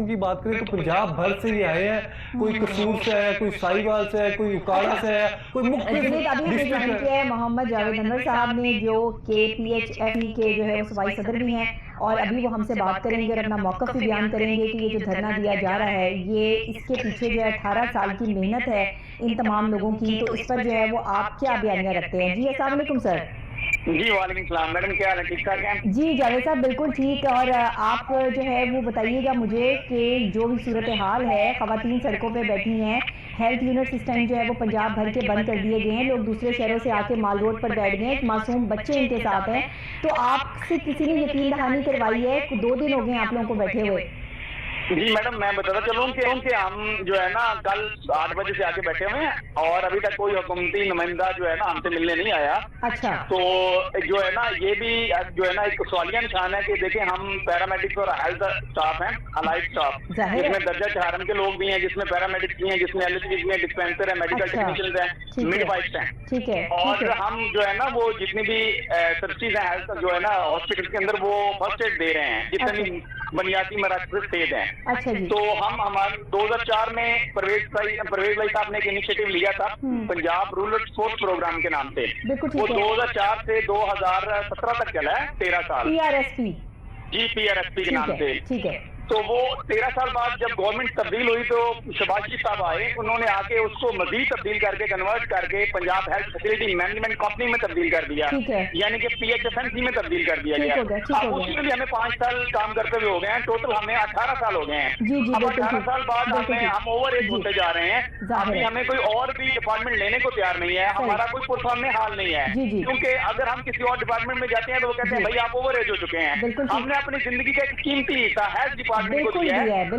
की बात करें तो पंजाब भर से ये आए हैं, कोई कसूर से आया, कोई साहिवाल से आया, कोई उकाड़ा से आया, कोई मुख्तलिफ अभी हमने ज्वाइन किया है मोहम्मद जावेद अनवर साहब ने, जो KPHFE के जो है वो सूबाई सदर भी हैं, और अभी वो हमसे बात करेंगे और अपना मौक़िफ़ भी बयान करेंगे कि ये जो धरना दिया जा रहा है, ये इसके पीछे जो है 18 साल की मेहनत है इन तमाम लोगों की, तो इस पर जो है वो आप क्या बयानिया रखते हैं? जी अस्सलाम वालेकुम सर। जी वालेकुम सलाम मैडम, क्या हाल है? ठीक ठाक है जी जावेद साहब, बिल्कुल ठीक। और आप जो है वो बताइएगा मुझे कि जो भी सूरत हाल है, ख़वातीन सड़कों पे बैठी हैं, हेल्थ यूनिट्स इस टाइम जो है वो पंजाब भर के बंद कर दिए गए हैं, लोग दूसरे शहरों से आके माल रोड पर बैठ गए हैं, एक मासूम बच्चे इनके साथ हैं, तो आपसे किसी ने यकीन दहानी करवाई है? 2 दिन हो गए आप लोगों को बैठे हुए। जी मैडम, मैं बताता चलूँ कि हम जो है ना कल 8 बजे से आके बैठे हुए हैं और अभी तक कोई हुकूमती नुमाइंदा जो है ना हमसे मिलने नहीं आया। अच्छा। तो जो है ना ये भी जो है ना एक सवालिया निशान है कि देखिए हम पैरामेडिक्स और हेल्थ स्टाफ हैं, अलाइड स्टाफ, जिसमें दर्जा चहारम के लोग भी हैं, जिसमें पैरामेडिक्स भी हैं, जिसमें LHV भी हैं, डिस्पेंसर है, मेडिकल टेक्नीशियंस हैं, मिडवाइफ्स हैं। ठीक है। और हम जो है ना वो जितनी भी सर्विसेज हैं हेल्थ जो है ना हॉस्पिटल के अंदर वो फर्स्ट एड दे रहे हैं, जितने भी बुनियादी मराकज़ तेज हैं। अच्छा जी। तो हम हमारे 2004 में परवेज भाई साहब ने एक इनिशिएटिव लिया था पंजाब रूरल स्पोर्ट्स प्रोग्राम के नाम से। वो 2004 से 2017 तक चला है, 13 साल। PRSP। जी, PRSP के नाम से। ठीक है। तो वो 13 साल बाद जब गवर्नमेंट तब्दील हुई तो शहबाज शरीफ साहब आए, उन्होंने आके उसको मजीद तब्दील करके कन्वर्ट करके Punjab health facility management company में तब्दील कर दिया, यानी कि PHFNC में तब्दील कर दिया गया। अब उसमें भी हमें 5 साल काम करते हुए हो गए हैं, टोटल हमें 18 साल हो गए हैं। अब 18 साल बाद हम ओवर एज होते जा रहे हैं। अभी हमें कोई और भी डिपार्टमेंट लेने को तैयार नहीं है, हमारा कोई परफॉर्म हाल नहीं है, क्योंकि अगर हम किसी और डिपार्टमेंट में जाते हैं तो वो कहते हैं भाई आप ओवर एज हो चुके हैं। हमने अपनी जिंदगी का एक कीमती हिस्सा हेल्थ डिपार्टमेंट को दिया है।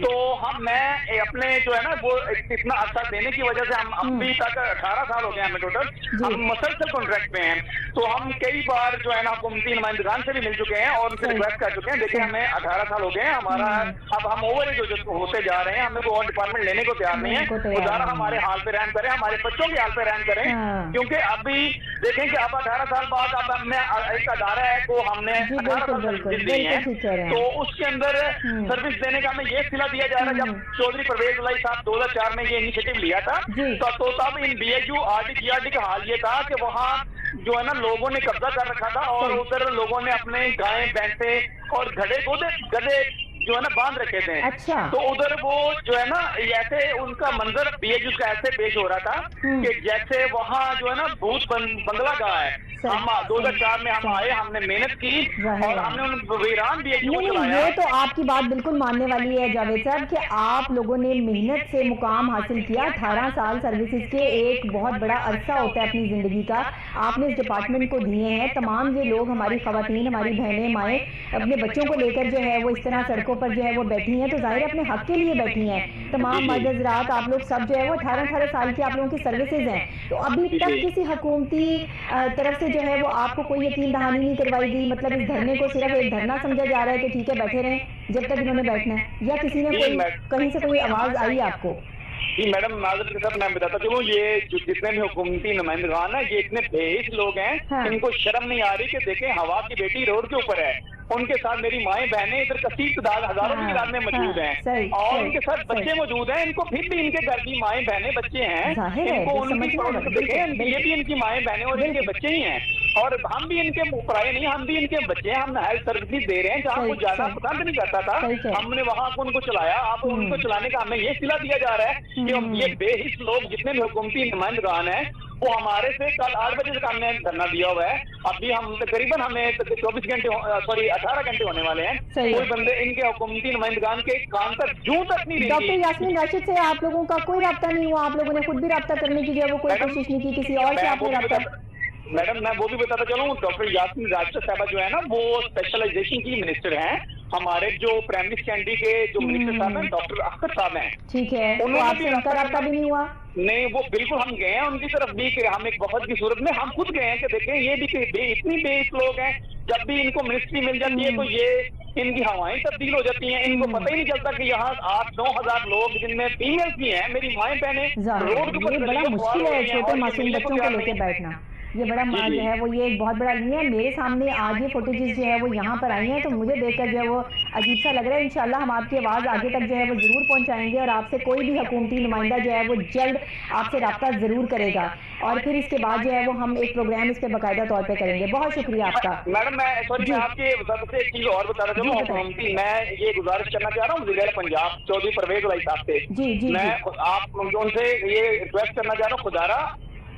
तो मैं अपने जो है ना वो इतना अच्छा देने की वजह से हम अभी तक 18 साल हो गए हमें टोटल, हम मसलसल कॉन्ट्रैक्ट पे हैं। तो हम कई बार जो है ना हुकूमती नुमाइंदगान से भी मिल चुके हैं और उनसे रिक्वेस्ट कर चुके हैं, देखिए हमें 18 साल हो गए हैं, हमारा अब हम ओवर एज होते जा रहे हैं, हमें कोई और डिपार्टमेंट लेने को तैयार नहीं है। गुजारा हमारे हाल पे रहम करें, हमारे बच्चों के हाल पे रहम करें, क्योंकि अभी देखें कि अब 18 साल बाद अब हमने एक अदारा है को हमने 18 साल सर्विस दी है, तो उसके अंदर सर्विस देने का हमें ये सिला दिया जा रहा है। जब चौधरी परवेज भाई साहब 2004 में ये इनिशिएटिव लिया था तो तब इन BHU RD GRD का हाल ये था कि वहाँ जो है ना लोगों ने कब्जा कर रखा था और उधर लोगों ने अपने गायें भैंसें और गधे जो है ना बांध रखे थे। अच्छा। तो उधर वो जो है ना ऐसे उनका मंजर BHU का ऐसे पेश हो रहा था कि जैसे वहाँ जो है ना भूत बंगला का है। हम 2004 में हम आए, हमने मेहनत की और हमने उन वीरान BHU को चलाया। ये तो आपकी बात बिल्कुल मानने वाली है जावेद साहब कि आप लोगों ने मेहनत से मुकाम हासिल किया। 18 साल सर्विसेज के एक बहुत बड़ा अरसा होता है अपनी जिंदगी का, आपने इस डिपार्टमेंट को दिए हैं। तमाम ये लोग, हमारी खवातीन, हमारी बहनें, माएँ अपने बच्चों को लेकर जो है वो इस तरह सड़कों पर जो है वो बैठी हैं, तो जाहिर अपने हक के लिए बैठी हैं। तमाम मर्द हज़रात आप लोग सब जो है वो 18 साल की आप लोगों की सर्विसेज हैं, तो अभी तक किसी हुकूमती तरफ से जो है वो आपको कोई यकीन दहानी नहीं करवाई गई? मतलब इस धरने को सिर्फ एक धरना समझा जा रहा है कि ठीक है बैठे रहें जब तक इन्होंने बैठना है, या किसी ने कोई कहीं से कोई आवाज आई आपको? जी मैडम, माजरत के साथ मैं बताता चलूँ, ये जो जितने भी हुकूमती नुमाइंदगान है ये इतने बेहिस लोग हैं, इनको शर्म नहीं आ रही कि देखें हवा की बेटी रोड के ऊपर है, उनके साथ मेरी माएँ बहनें इधर कसीर तादाद हजारों की तादाद में मौजूद हैं और उनके साथ बच्चे मौजूद हैं। इनको फिर भी इनके घर की माएँ बहनें बच्चे हैं, इनको उनकी देखें, ये भी इनकी माएँ बहनें और इनके बच्चे ही हैं और हम भी इनके पराए नहीं, हम भी इनके बच्चे हैं। हम हेल्थ सर्विस दे रहे हैं, जहाँ कुछ जाना पसंद नहीं करता था हमने वहाँ को उनको चलाया। अब उनको चलाने का हमें ये सिला दिया जा रहा है कि ये बेहिस लोग जितने भी हुकूमती नुमाइंदगान हैं वो हमारे से कल 8 बजे तक हमने धरना दिया हुआ है। अभी हम तकरीबन हमें 24 घंटे 18 घंटे होने वाले हैं, कोई बंदे इनके हुकूमती नुमाइंदगान के कान तक जूं तक नहीं रही। डॉक्टर यास्मीन राशिद से आप लोगों का कोई राब्ता नहीं हुआ? आप लोगों ने खुद भी राब्ता करने की जो है वो कोई कोशिश नहीं की? किसी और से आपने राब्ता? मैडम मैं वो भी बताता चलूँ, डॉक्टर यास्मीन राशिद साहबा जो है ना वो स्पेशलाइजेशन की मिनिस्टर हैं। हमारे जो प्राइमरी सेकेंडरी के जो मिनिस्टर साहब हैं डॉक्टर अख्तर साहब हैं, ठीक है, उन्होंने उनका राब्ता भी नहीं हुआ? नहीं, वो बिल्कुल हम गए हैं उनकी तरफ भी कि हम एक बहुत की सूरत में हम खुद गए हैं कि देखें ये भी इतनी बेइस लोग हैं, जब भी इनको मिनिस्ट्री मिल जाती है तो ये इनकी हवाएं तब्दील हो जाती हैं, इनको पता ही नहीं चलता कि यहाँ 8-9 हजार लोग जिनमें फीमेल्स भी हैं, मेरी माएँ बहनें रोड के ऊपर बड़ा मुश्किल है छोटे मासूम बच्चों को लेकर बैठना। یہ बड़ा जो है वो ये एक बहुत बड़ा नहीं है। मेरे सामने आज ये फुटेजेस जो है वो यहाँ पर आई हैं, तो मुझे देखकर जो है वो अजीब सा लग रहा है। इंशाल्लाह हम आपकी आवाज़ आगे तक जो है वो ज़रूर पहुँचाएंगे और आपसे कोई भी हुकूमती नुमाइंदा जो है वो जल्द आपसे रब्ता ज़रूर करेगा और फिर इसके बाद जो है वो हम एक प्रोग्राम इस पर बाकायदा तौर पर करेंगे। बहुत शुक्रिया आपका। मैडम मैं सॉरी आपके से एक चीज और बता रहा हूँ, मैं ये गुजारिश करना चाह रहा हूँ वज़ीर पंजाब चौधरी परवेज भाई साहब से, जी मैं आप उनसे ये रिक्वेस्ट करना चाह रहा हूँ, खुदारा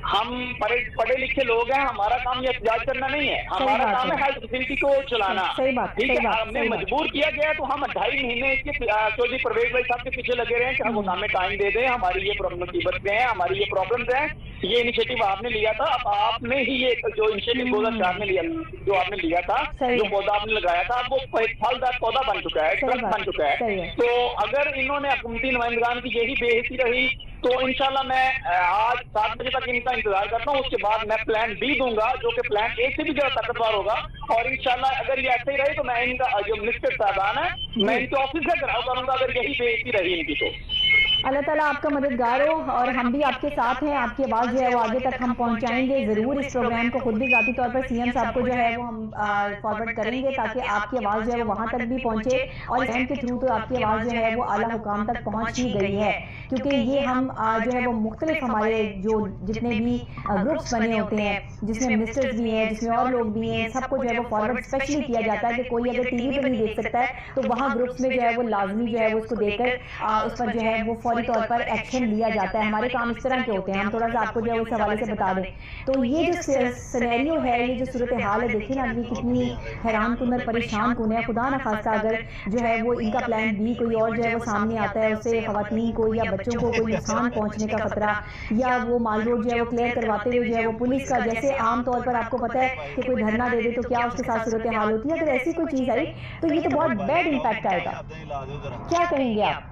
हम पढ़े लिखे लोग हैं, हमारा काम ये एहतजाज करना नहीं है, हमारा काम है हेल्थ फैसिलिटी को चलाना। ठीक है, हमने मजबूर किया गया तो हम 2.5 महीने इसके चौधरी परवेज भाई साहब के पीछे लगे रहे कि हम हमें टाइम दे दें, हमारी ये मुसीबत हैं, हमारी ये प्रॉब्लम्स हैं। ये इनिशिएटिव आपने लिया था, अब आपने ही ये जो इनिशिएटिव 2004 में लिया, जो आपने लिया था, जो पौधा आपने लगाया था, अब वो फलदार पौधा बन चुका है, ट्रक बन चुका है। तो अगर इन्होंने हुकूमती नुमाइंदगान की यही बेइज्जती रही तो इंशाल्लाह मैं आज 7 बजे तक इनका इंतजार करता हूँ, उसके बाद मैं प्लान बी दूंगा जो कि प्लान ए से भी ज्यादा ताकतवर होगा। और इंशाल्लाह अगर ये ऐसे ही रहे तो मैं इनका जो मिनिस्टर साहबान है मैं इनके ऑफिस से घराव करूंगा अगर यही बेइज्जती रही इनकी तो। अल्लाह ताला आपका मददगार हो और हम भी आपके साथ हैं, आपकी आवाज़ जो है वो आगे तक हम पहुंचाएंगे ज़रूर। इस प्रोग्राम को खुद भी ज़ाती तौर पर सीएम साहब को जो है वो हम फॉरवर्ड करेंगे ताकि आपकी आवाज़ जो है वो वहाँ तक भी पहुंचे और एम के थ्रू तो आपकी आवाज़ जो है वो आला हुकाम तक पहुँच ही गई है, क्योंकि ये हम जो है वो मुख्तलिफ हमारे जो जितने भी ग्रुप्स बने होते हैं जिसमें मिनिस्टर्स भी हैं, जिसमें और लोग भी हैं, सबको जो है वो फॉरवर्ड स्पेशली किया जाता है कि कोई अगर टीवी पर नहीं देख सकता है तो वहाँ ग्रुप्स में जो है वो लाजमी जो है वो उसको देखकर उस पर जो है वो फौरी तौर पर एक्शन लिया जाता है। हमारे काम इस तरह के होते हैं, हम थोड़ा सा आपको जो है इस हवाले से बता दें। तो ये जो सिनेरियो है, ये जो सूरत हाल है, देखिए ना अभी कितनी हैरान कुन और परेशान कुन है। खुदा न खास्ता अगर जो है वो इनका प्लान बी कोई और जो है वो सामने आता है, उससे खवातीन को या बच्चों को कोई नुकसान पहुंचने का खतरा या वो माल रोड जो है वो क्लियर करवाते हुए जो है वो पुलिस का जैसे आम तौर पर आपको पता है कि कोई धरना दे दे तो क्या उसके साथ सूरत हाल होती है, अगर ऐसी कोई चीज़ आई तो ये तो बहुत बैड इम्पैक्ट आएगा। क्या कहेंगे आप?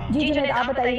जी जुनैद आप बताइए।